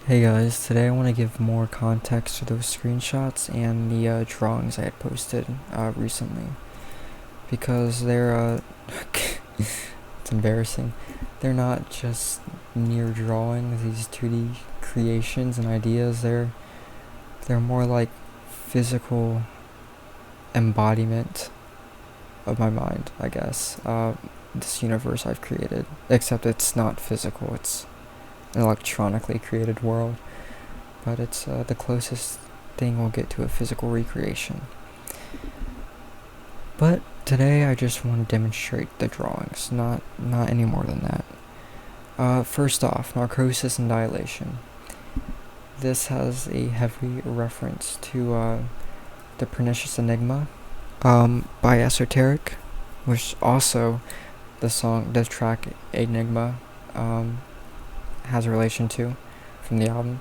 Hey guys, today I want to give more context to those screenshots and the drawings I had posted recently, because it's embarrassing. They're not just mere drawings, these 2D creations and ideas. They're more like physical embodiment of my mind, I guess. This universe I've created, except it's not physical. It's an electronically created world, but it's the closest thing we'll get to a physical recreation. But today I just want to demonstrate the drawings, not any more than that. First off, narcosis and dilation. This has a heavy reference to the Pernicious Enigma by Esoteric, which also the track Enigma has a relation to from the album.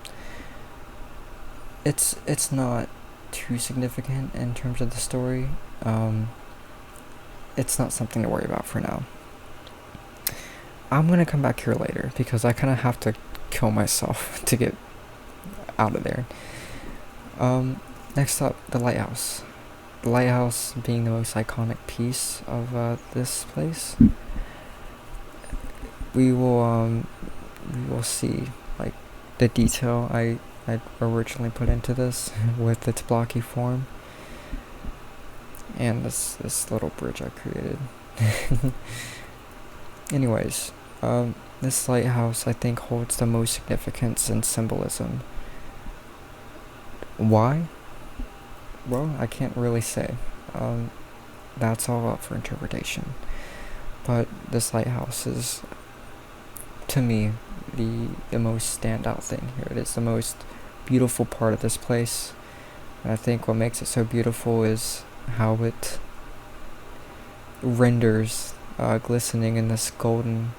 It's not too significant in terms of the story. It's not something to worry about for now. I'm gonna come back here later because I kind of have to kill myself to get out of there. Next up, the lighthouse. The lighthouse being the most iconic piece of this place. We will see like the detail I originally put into this with its blocky form and this little bridge I created. Anyways, this lighthouse I think holds the most significance and symbolism. Why? Well, I can't really say. That's all up for interpretation. But this lighthouse is, to me, the most standout thing here. It is the most beautiful part of this place. And I think what makes it so beautiful is how it renders glistening in this golden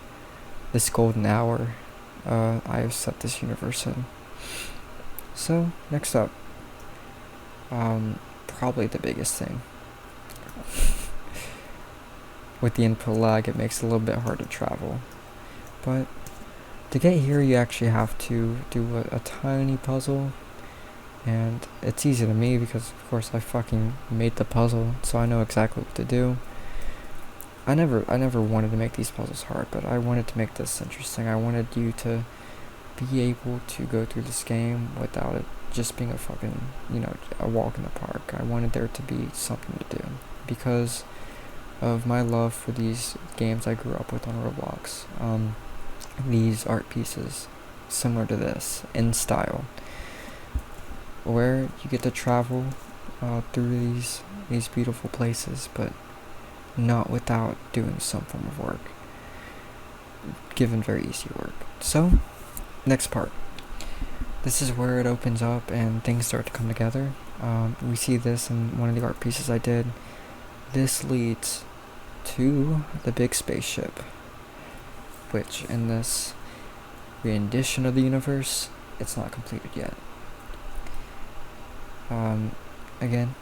hour I have set this universe in. So, next up, probably the biggest thing. With the input lag, it makes it a little bit hard to travel. But to get here, you actually have to do a tiny puzzle. And it's easy to me because, of course, I fucking made the puzzle, so I know exactly what to do. I never wanted to make these puzzles hard, but I wanted to make this interesting. I wanted you to be able to go through this game without it just being a fucking, a walk in the park. I wanted there to be something to do because of my love for these games I grew up with on Roblox. These art pieces, similar to this, in style, where you get to travel through these beautiful places, but not without doing some form of work, given very easy work. So, next part. This is where it opens up and things start to come together. We see this in one of the art pieces I did. This leads to the big spaceship, which in this rendition of the universe, it's not completed yet. Again,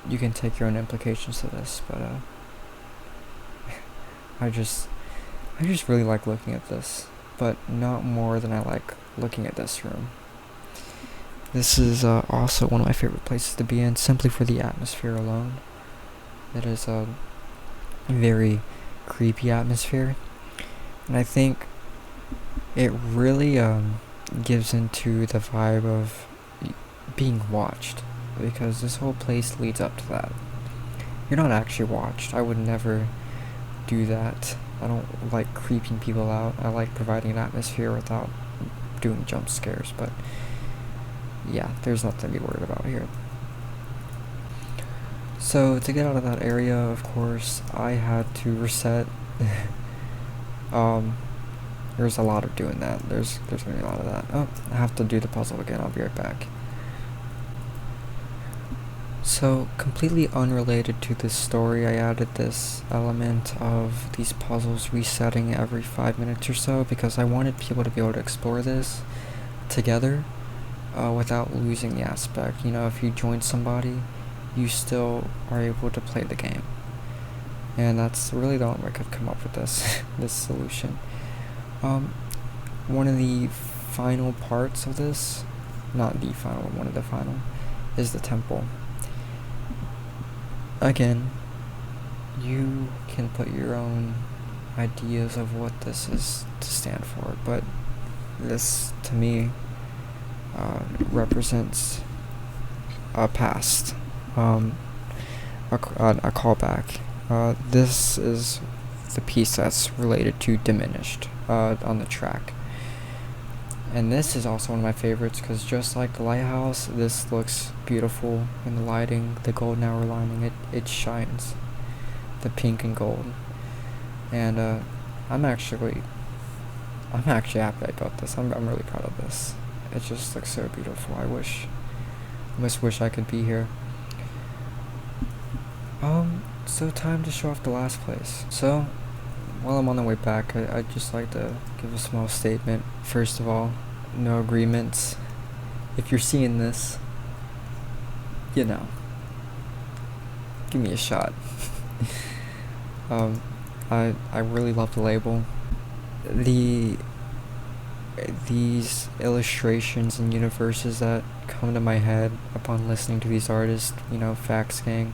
you can take your own implications to this, but I just really like looking at this, but not more than I like looking at this room. This is also one of my favorite places to be in, simply for the atmosphere alone. It is a very creepy atmosphere, and I think it really gives into the vibe of being watched, because this whole place leads up to that. You're not actually watched. I would never do that. I don't like creeping people out. I like providing an atmosphere without doing jump scares, but yeah, there's nothing to be worried about here. So to get out of that area, of course, I had to reset. There's a lot of doing that. There's gonna be a lot of that. Oh, I have to do the puzzle again. I'll be right back. So, completely unrelated to this story, I added this element of these puzzles resetting every 5 minutes or so because I wanted people to be able to explore this together without losing the aspect. If you join somebody, you still are able to play the game. And that's really the only way I could come up with this solution. One of the final parts of this, not the final, one of the final, is the temple. Again, you can put your own ideas of what this is to stand for, but this, to me, represents a past, a callback. This is the piece that's related to Diminished on the track. And this is also one of my favorites because just like the lighthouse, this looks beautiful in the lighting, the golden hour lining, it shines, the pink and gold. And I'm actually happy I got this. I'm really proud of this. It just looks so beautiful. I wish I could be here. So time to show off the last place. So, while I'm on the way back, I'd just like to give a small statement. First of all, no agreements. If you're seeing this, you know, give me a shot. I really love the label. These illustrations and universes that come to my head upon listening to these artists, you know, Fax Gang,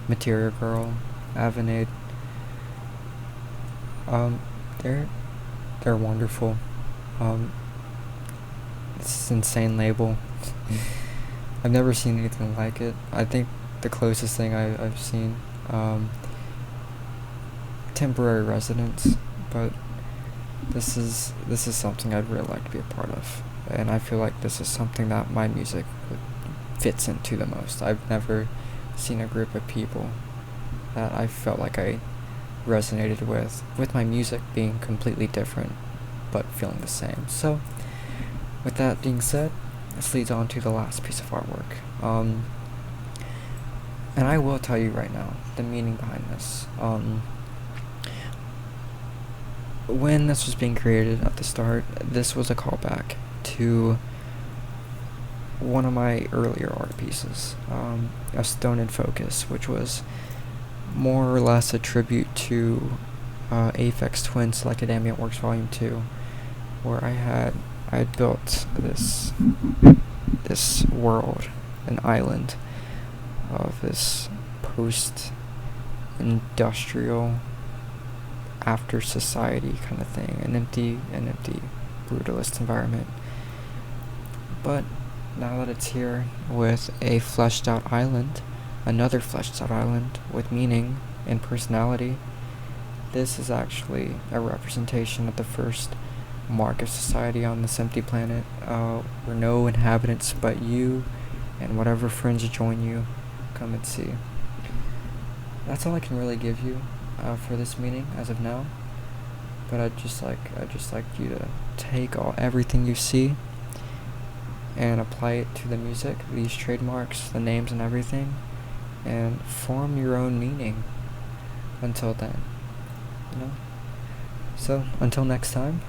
Material Girl, Avenade, they're wonderful. It's an insane label. I've never seen anything like it. I think the closest thing I've seen, Temporary Residence, but this is something I'd really like to be a part of, and I feel like this is something that my music fits into the most. I've never seen a group of people that I felt like I resonated with my music being completely different but feeling the same. So with that being said, this leads on to the last piece of artwork, and I will tell you right now the meaning behind this. When this was being created at the start, this was a callback to one of my earlier art pieces, A Stone in Focus, which was more or less a tribute to Aphex Twin Selected Ambient Works Volume 2, where I had built this world, an island of this post-industrial after society kind of thing, an empty brutalist environment. But now that it's here with a fleshed out island, another fleshed out island with meaning and personality, this is actually a representation of the first mark of society on this empty planet, where no inhabitants but you and whatever friends join you come and see. That's all I can really give you for this meeting as of now, but I'd just like you to take everything you see and apply it to the music, these trademarks, the names and everything, and form your own meaning until then, you know? So until next time,